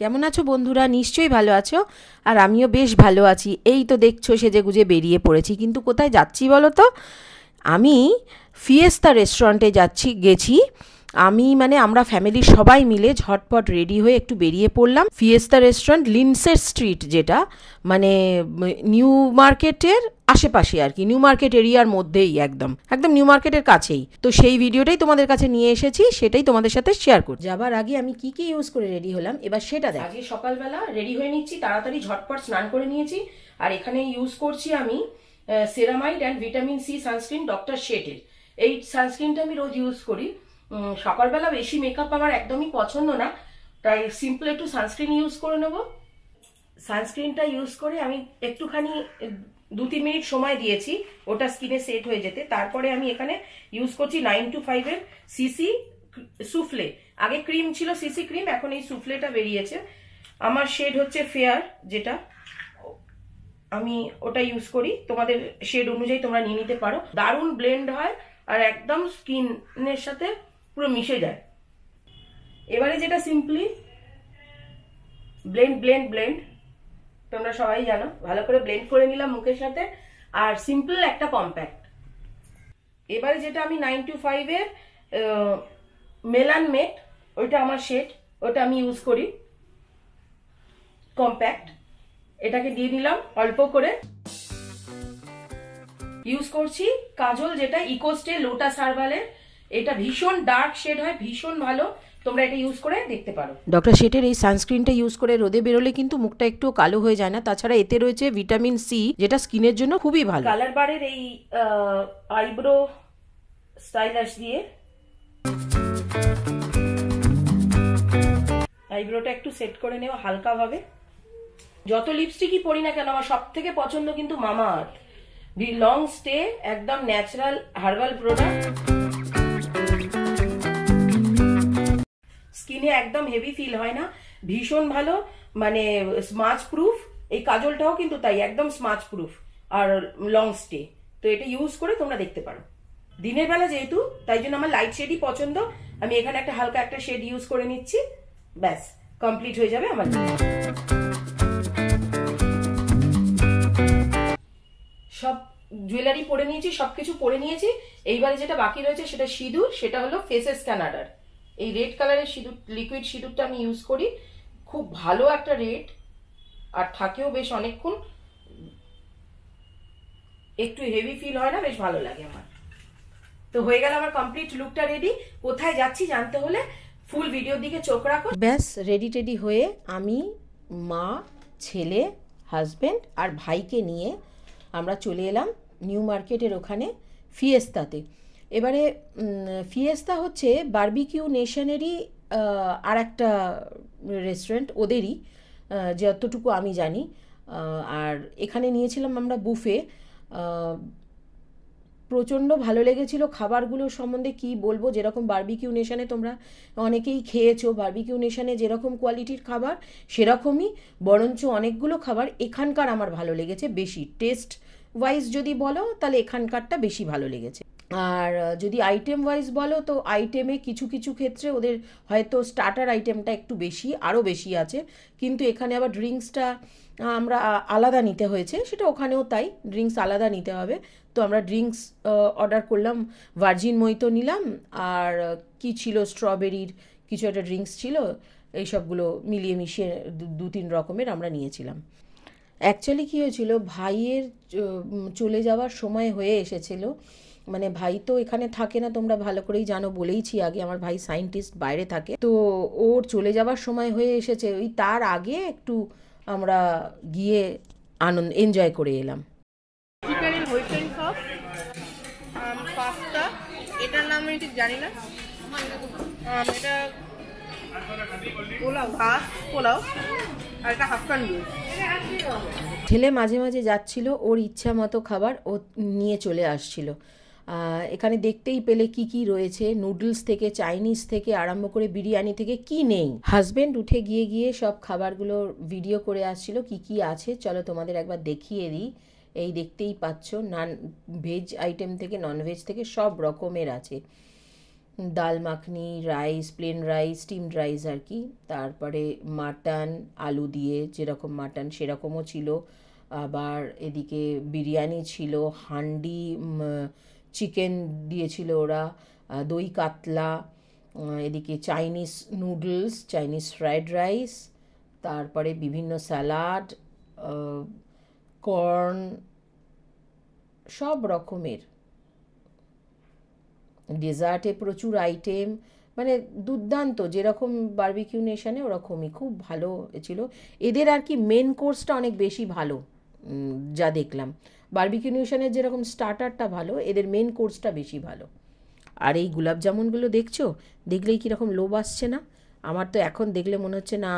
কেমন আছো বন্ধুরা? নিশ্চয়ই ভালো আছো, আর আমিও বেশ ভালো আছি। এই তো দেখছো সেজেগুজে বেরিয়ে পড়েছি, কিন্তু কোথায় যাচ্ছি বলো তো? আমি ফিয়েস্তা রেস্টুরেন্টে গেছি। আমরা ফ্যামিলির সবাই মিলে ঝটপট রেডি হয়ে একটু বেরিয়ে পড়লাম। ফিয়েস্তা রেস্টুরেন্ট লিন্ডসে স্ট্রিট, যেটা মানে নিউ মার্কেটের আশেপাশে আর কি, নিউ মার্কেট এরিয়ার মধ্যেই, একদম একদম নিউ মার্কেটের কাছেই। তো সেই ভিডিওটাই তোমাদের কাছে নিয়ে এসেছি, সেটাই তোমাদের সাথে শেয়ার করি। যাবার আগে আমি কি কি ইউজ করে রেডি হলাম এবার সেটা দেখ। আগে সকালবেলা রেডি হয়ে নিচ্ছি, তাড়াতাড়ি ঝটপট স্নান করে নিয়েছি। আর এখানে ইউজ করছি আমি ceramide and vitamin C sunscreen doctor শেটের। এই সানস্ক্রিনটা আমি রোজ ইউজ করি। সকালবেলা বেশি মেকআপ আমার একদমই পছন্দ না, তাই সিম্পল একটু সানস্ক্রিন ইউজ করে নেব। সানস্ক্রিনটা ইউজ করে আমি একটুখানি 2-3 মিনিট সময় দিয়েছি ওটা স্কিনে সেট হয়ে যেতে। তারপরে আমি এখানে ইউজ করছি 925 এর সিসি সুফলে। আগে ক্রিম ছিল সিসি ক্রিম, এখন এই সুফলেটা বেরিয়েছে। আমার শেড হচ্ছে ফেয়ার, যেটা আমি ওটা ইউজ করি। তোমাদের শেড অনুযায়ী তোমরা নিয়ে নিতে পারো। দারুণ ব্লেন্ড হয় আর একদম স্কিনের সাথে পুরো মিশে যায়। এবারে যেটা সিম্পলি ব্লেন্ড ব্লেন্ড ব্লেন্ড, তোমরা সবাই জানো, ভালো করে ব্লেন্ড করে নিলাম মুখের সাথে। আর সিম্পল একটা কম্প্যাক্ট। এবারে যেটা আমি 925 এর মেলান মেট, ওইটা আমার শেড, ওটা আমি ইউজ করি কম্প্যাক্ট। এটাকে দিয়ে দিলাম অল্প করে। ইউজ করছি কাজল, যেটা ইকোস্টে লোটাস হার্বালের। এটা ভীষণ ডার্ক শেড হয়, ভীষণ ভালো, তোমরা এটা ইউজ করে দেখতে পারো। ডক্টর শেটের এই সানস্ক্রিনটা ইউজ করে রোদে বেরোলে কিন্তু মুখটা একটু কালো হয়ে যায় না। তাছাড়া এতে রয়েছে ভিটামিন সি, যেটা স্কিনের জন্য খুবই ভালো। কালার বারের এই আইব্রো স্টাইলার দিয়ে আইব্রোটা একটু সেট করে নেওয়া হালকা ভাবে। যত লিপস্টিকই পরি না কেন, আমার সব থেকে পছন্দ কিন্তু মামাআর্থ দি লং স্টে, একদম ন্যাচারাল হার্বাল প্রোডাক্ট। স্কিনে একদম হেভি ফিল হয় না, ভীষণ ভালো, মানে স্মাচ প্রুফ। এই কাজলটাও কিন্তু তাই, একদম স্মাচ প্রুফ আর লং স্টে। তো এটা ইউজ করে তোমরা দেখতে পারো। দিনের বেলা যেহেতু, তাই জন্য আমার লাইট শেডই পছন্দ। আমি এখানে একটা হালকা একটা শেড ইউজ করে নিচ্ছি, ব্যাস কমপ্লিট হয়ে যাবে আমার। সব জুয়েলারি পরে নিয়েছি, সবকিছু পরে নিয়েছি। এইবারে যেটা বাকি রয়েছে সেটা সিঁদুর, সেটা হলো ফেসেস ক্যানাডার। এই রেড কালারের সিঁদুর, লিকুইড সিঁদুরটা আমি ইউজ করি। খুব ভালো একটা রেড, আর থাকেও বেশ অনেকক্ষণ, একটু হেভি ফিল হয় না, বেশ ভালো লাগে আমার। তো হয়ে গেল আমার কমপ্লিট লুকটা রেডি। কোথায় যাচ্ছি জানতে হলে ফুল ভিডিওর দিকে চোখ রাখো। ব্যাস রেডি টেডি হয়ে আমি, মা, ছেলে, হাজব্যান্ড আর ভাইকে নিয়ে আমরা চলে এলাম নিউ মার্কেটের ওখানে ফিয়েস্তাতে। এবারে ফিয়েস্তা হচ্ছে বারবিকিউ নেশনেরই আর একটা রেস্টুরেন্ট, ওদেরই যতটুকু আমি জানি। আর এখানে নিয়েছিলাম আমরা বুফে। প্রচণ্ড ভালো লেগেছিল খাবারগুলোর সম্বন্ধে কি বলবো। যেরকম বারবিকিউ নেশনে তোমরা অনেকেই খেয়েছো, বারবিকিউ নেশনে যেরকম কোয়ালিটির খাবার সেরকমই, বরঞ্চ অনেকগুলো খাবার এখানকার আমার ভালো লেগেছে বেশি। টেস্ট ওয়াইজ যদি বলো তাহলে এখানকারটা বেশি ভালো লেগেছে। আর যদি আইটেম ওয়াইজ বলো তো আইটেমে কিছু কিছু ক্ষেত্রে ওদের হয়তো স্টার্টার আইটেমটা একটু বেশি, আরও বেশি আছে। কিন্তু এখানে আবার ড্রিঙ্কসটা আমরা আলাদা নিতে হয়েছে, সেটা ওখানেও তাই, ড্রিঙ্কস আলাদা নিতে হবে। তো আমরা ড্রিঙ্কস অর্ডার করলাম, ভার্জিন মইতো নিলাম, আর কি ছিল স্ট্রবেরির কিছু একটা ড্রিঙ্কস ছিল। এই সবগুলো মিলিয়ে মিশিয়ে 2-3 রকমের আমরা নিয়েছিলাম। অ্যাকচুয়ালি কী হয়েছিল, ভাইয়ের চলে যাওয়ার সময় হয়ে এসেছিলো। মানে ভাই তো এখানে থাকে না, তোমরা ভালো করেই জানো, বলেইছি আগে, আমার ভাই সায়েন্টিস্ট, বাইরে থাকে। তো ওর চলে যাওয়ার সময় হয়ে এসেছে, ওই তার আগে একটু আমরা গিয়ে এনজয় করে এলাম। চিকেনের হুইটেন সস, পাস্তা, এটার নাম আমি ঠিক জানি না। এটা পোলাও, ভাত পোলাও, আর এটা হাফকান জুস। ছেলে মাঝে মাঝে যাচ্ছিল, ওর ইচ্ছা মতো খাবার ও নিয়ে চলে আসছিল। এখানে দেখতেই পেলে কি কি রয়েছে, নুডলস থেকে, চাইনিজ থেকে আরম্ভ করে বিরিয়ানি থেকে কি নেই। হাজব্যান্ড উঠে গিয়ে গিয়ে সব খাবারগুলোর ভিডিও করে আসছিল কি কি আছে। চলো তোমাদের একবার দেখিয়ে দিই। এই দেখতেই পাচ্ছ, ভেজ আইটেম থেকে নন ভেজ থেকে সব রকমের আছে। Dal makhani, rice, plain rice, steamed rice আর কি, তারপরে মাটন আলু দিয়ে, যেরকম মাটন সেরকমও ছিল, আবার এদিকে বিরিয়ানি ছিল, হান্ডি চিকেন দিয়েছিল ওরা, দই কাতলা, এদিকে Chinese noodles, Chinese fried rice, তারপরে বিভিন্ন স্যালাড, কর্ন, সব রকমের ডেজার্টে প্রচুর আইটেম, মানে দুর্দান্ত, যেরকম বারবিকিউ নেশনে ওরকমই খুব ভালো ছিল। এদের আর কি মেন কোর্সটা অনেক বেশি ভালো, যা দেখলাম। বারবিকিউ নেশনের যেরকম স্টার্টারটা ভালো, এদের মেন কোর্সটা বেশি ভালো। আর এই গুলাব জামুনগুলো দেখছো, দেখলেই কীরকম লোভ আসছে না? আমার তো এখন দেখলে মনে হচ্ছে না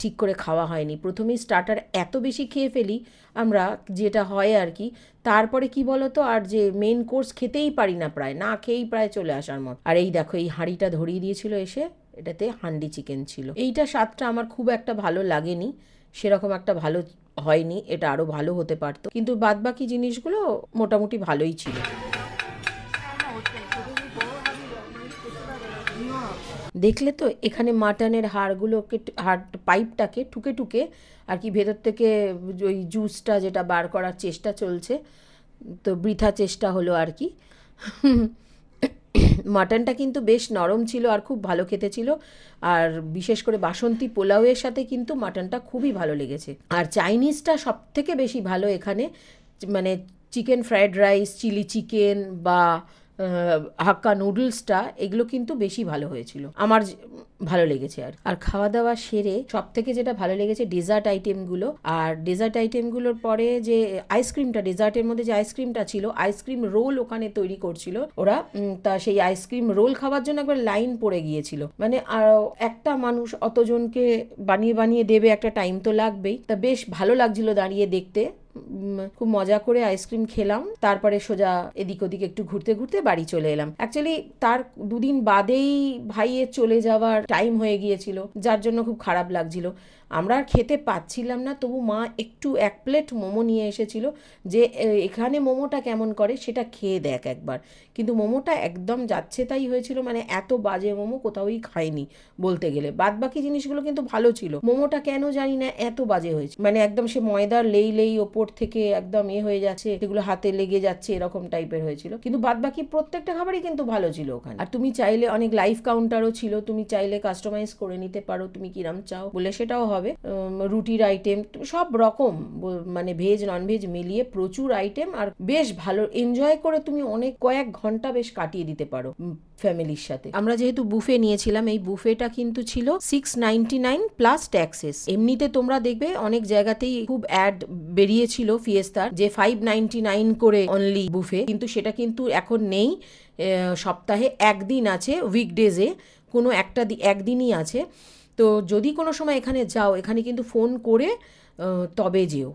ঠিক করে খাওয়া হয়নি। প্রথমেই স্টার্টার এত বেশি খেয়ে ফেলি আমরা, যেটা হয় আর কি, তারপরে কি বলো তো, আর যে মেন কোর্স খেতেই পারি না, প্রায় না খেয়েই প্রায় চলে আসার মতো। আর এই দেখো, এই হাঁড়িটা ধরিয়ে দিয়েছিল এসে, এটাতে হান্ডি চিকেন ছিল। এইটা স্বাদটা আমার খুব একটা ভালো লাগেনি, সেরকম একটা ভালো হয়নি, এটা আরও ভালো হতে পারতো, কিন্তু বাদবাকি জিনিসগুলো মোটামুটি ভালোই ছিল। দেখলে তো এখানে মাটনের হাড়গুলোকে, হাড় পাইপটাকে ঠুকে ঠুকে আর কি ভেতর থেকে ওই জুসটা যেটা বার করার চেষ্টা চলছে, তো বৃথা চেষ্টা হলো আর কি। মাটনটা কিন্তু বেশ নরম ছিল আর খুব ভালো খেতে ছিল, আর বিশেষ করে বাসন্তী পোলাওয়ের সাথে কিন্তু মাটনটা খুবই ভালো লেগেছে। আর চাইনিজটা সব থেকে বেশি ভালো এখানে, মানে chicken fried rice, chilli chicken বা হাক্কা নুডলসটা, এগুলো কিন্তু বেশি ভালো হয়েছিল, আমার ভালো লেগেছে। আর খাওয়া দাওয়া সেরে সব থেকে যেটা ভালো লেগেছে ডেজার্ট আইটেমগুলো। আর ডেজার্ট আইটেমগুলোর পরে যে আইসক্রিমটা, ডেজার্টের মধ্যে যে আইসক্রিমটা ছিল, আইসক্রিম রোল ওখানে তৈরি করছিল ওরা, তা সেই আইসক্রিম রোল খাওয়ার জন্য একবার লাইন পড়ে গিয়েছিল। মানে একটা মানুষ অতজনকে বানিয়ে বানিয়ে দেবে, একটা টাইম তো লাগবেই, তা বেশ ভালো লাগছিল দাঁড়িয়ে দেখতে। খুব মজা করে আইসক্রিম খেলাম, তারপরে সোজা এদিক ওদিক একটু ঘুরতে ঘুরতে বাড়ি চলে এলাম। অ্যাকচুয়ালি তার দুদিন বাদেই ভাইয়ের চলে যাওয়ার টাইম হয়ে গিয়েছিল, যার জন্য খুব খারাপ লাগছিল। আমরা আর খেতে পাচ্ছিলাম না, তবু মা একটু 1 প্লেট মোমো নিয়ে এসেছিল, যে এখানে মোমোটা কেমন করে সেটা খেয়ে দেখ একবার। কিন্তু মোমোটা একদম যাচ্ছে তাই হয়েছিল, মানে এত বাজে মোমো কোথাওই খাইনি বলতে গেলে। বাদ বাকি জিনিসগুলো কিন্তু ভালো ছিল, মোমোটা কেন জানি না এত বাজে হয়েছে, মানে একদম সে ময়দার লেই লেই ওপর থেকে একদম হয়ে যাচ্ছে, সেগুলো হাতে লেগে যাচ্ছে, এরকম টাইপের হয়েছিল। কিন্তু বাদ বাকি প্রত্যেকটা খাবারই কিন্তু ভালো ছিল ওখানে। আর তুমি চাইলে অনেক লাইভ কাউন্টারও ছিল, তুমি চাইলে কাস্টমাইজ করে নিতে পারো, তুমি কিরম চাও বলে সেটাও হবে। রুটির আইটেম সব রকম, মানে ভেজ নন ভেজ মিলিয়ে প্রচুর আইটেম, আর বেশ ভালো এনজয় করে তুমি অনেক কয়েক ঘন্টা বেশ কাটিয়ে দিতে পারো ফ্যামিলির সাথে। আমরা যেহেতু বুফে নিয়েছিলাম, এই বুফেটা কিন্তু ছিল 699 প্লাস ট্যাক্সেস। এমনিতে তোমরা দেখবে অনেক জায়গাতেই খুব অ্যাড বেরিয়েছিল ফিয়েস্তার যে 599 করে অনলি বুফে, কিন্তু সেটা কিন্তু এখন নেই। সপ্তাহে একদিন আছে, উইকডেজে কোনো একদিনই আছে। তো যদি কোনো সময় এখানে যাও, এখানে কিন্তু ফোন করে তবে যেও,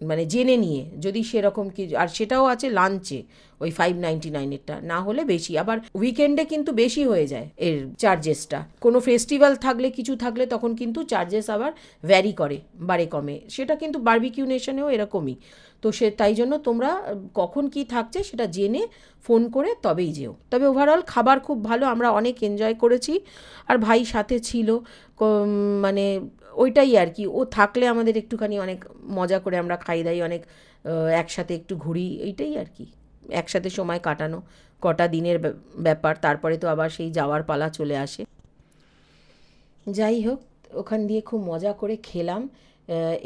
মানে জেনে নিয়ে, যদি সেরকম কি, আর সেটাও আছে লাঞ্চে ওই 599-এরটা, না হলে বেশি। আবার উইকেন্ডে কিন্তু বেশি হয়ে যায় এর চার্জেসটা, কোনো ফেস্টিভ্যাল থাকলে কিছু থাকলে তখন কিন্তু চার্জেস আবার ভ্যারি করে, বাড়ে কমে। সেটা কিন্তু বারবিকিউ নেশনেও এরকমই। তো তাই জন্য তোমরা কখন কি থাকছে সেটা জেনে ফোন করে তবেই যেও। তবে ওভারঅল খাবার খুব ভালো, আমরা অনেক এনজয় করেছি, আর ভাই সাথে ছিল, মানে ওইটাই আর কি, ও থাকলে আমাদের একটুখানি অনেক মজা করে আমরা খাই দাই, অনেক একসাথে একটু ঘুরি, এইটাই আর কি, একসাথে সময় কাটানো, কটা দিনের ব্যাপার, তারপরে তো আবার সেই যাওয়ার পালা চলে আসে। যাই হোক, ওখান দিয়ে খুব মজা করে খেলাম।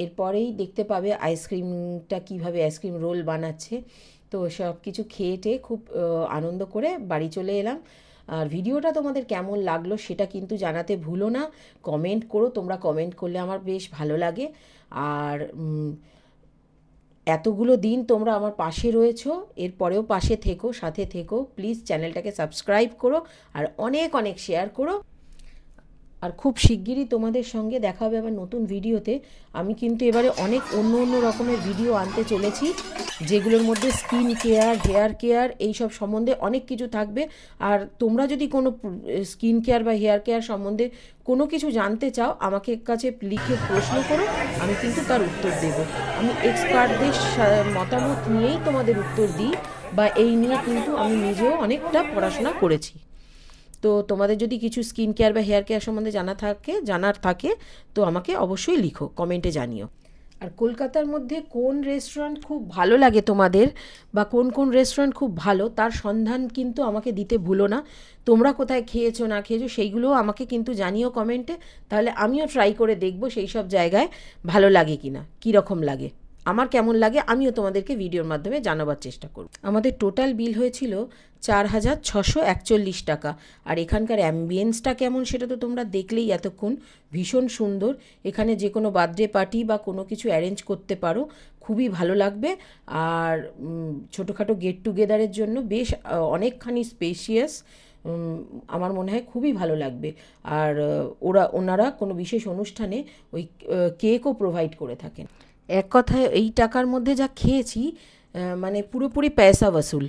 এরপরেই দেখতে পাবে আইসক্রিমটা কীভাবে আইসক্রিম রোল বানাচ্ছে। তো সব কিছু খেয়ে খুব আনন্দ করে বাড়ি চলে এলাম। আর ভিডিওটা তোমাদের কেমন লাগলো সেটা কিন্তু জানাতে ভুলো না, কমেন্ট করো, তোমরা কমেন্ট করলে আমার বেশ ভালো লাগে। আর এতগুলো দিন তোমরা আমার পাশে রয়েছো, এরপরেও পাশে থেকো, সাথে থেকো, প্লিজ চ্যানেলটাকে সাবস্ক্রাইব করো আর অনেক অনেক শেয়ার করো। আর খুব শিগগিরই তোমাদের সঙ্গে দেখা হবে আবার নতুন ভিডিওতে। আমি কিন্তু এবারে অনেক অন্য রকমের ভিডিও আনতে চলেছি, যেগুলোর মধ্যে স্কিন কেয়ার, হেয়ার কেয়ার, এইসব সম্বন্ধে অনেক কিছু থাকবে। আর তোমরা যদি কোনো স্কিন কেয়ার বা হেয়ার কেয়ার সম্বন্ধে কোনো কিছু জানতে চাও, আমাকে কাছে লিখে প্রশ্ন করো, আমি কিন্তু তার উত্তর দেব। আমি এক্সপার্টদের মতামত নিয়েই তোমাদের উত্তর দিই, বা এই নিয়ে কিন্তু আমি নিজেও অনেকটা পড়াশোনা করেছি। তো তো তোমাদের যদি কিছু স্কিন কেয়ার বা হেয়ার কেয়ার সম্বন্ধে জানার থাকে তো আমাকে অবশ্যই লিখো, কমেন্টে জানিও। আর কলকাতার মধ্যে কোন রেস্টুরেন্ট খুব ভালো লাগে তোমাদের, বা কোন কোন রেস্টুরেন্ট খুব ভালো, তার সন্ধান কিন্তু আমাকে দিতে ভুলো না। তোমরা কোথায় খেয়েছো না খেয়েছো সেইগুলোও আমাকে কিন্তু জানিও কমেন্টে, তাহলে আমিও ট্রাই করে দেখবো সেই সব জায়গায় ভালো লাগে কিনা, কীরকম লাগে, আমার কেমন লাগে আমিও তোমাদেরকে ভিডিওর মাধ্যমে জানাবার চেষ্টা করব। আমাদের টোটাল বিল হয়েছিল 4,641 টাকা। আর এখানকার অ্যাম্বিয়েন্সটা কেমন সেটা তো তোমরা দেখলেই এতক্ষণ, ভীষণ সুন্দর। এখানে যে কোনো বার্থডে পার্টি বা কোনো কিছু অ্যারেঞ্জ করতে পারো, খুবই ভালো লাগবে। আর ছোটোখাটো গেট টুগেদারের জন্য বেশ অনেকখানি স্পেশিয়াস, আমার মনে হয় খুবই ভালো লাগবে। আর ওনারা কোনো বিশেষ অনুষ্ঠানে ওই কেকও প্রোভাইড করে থাকেন। এক কথায় এই টাকার মধ্যে যা খেয়েছি মানে পুরোপুরি পয়সা বসুল।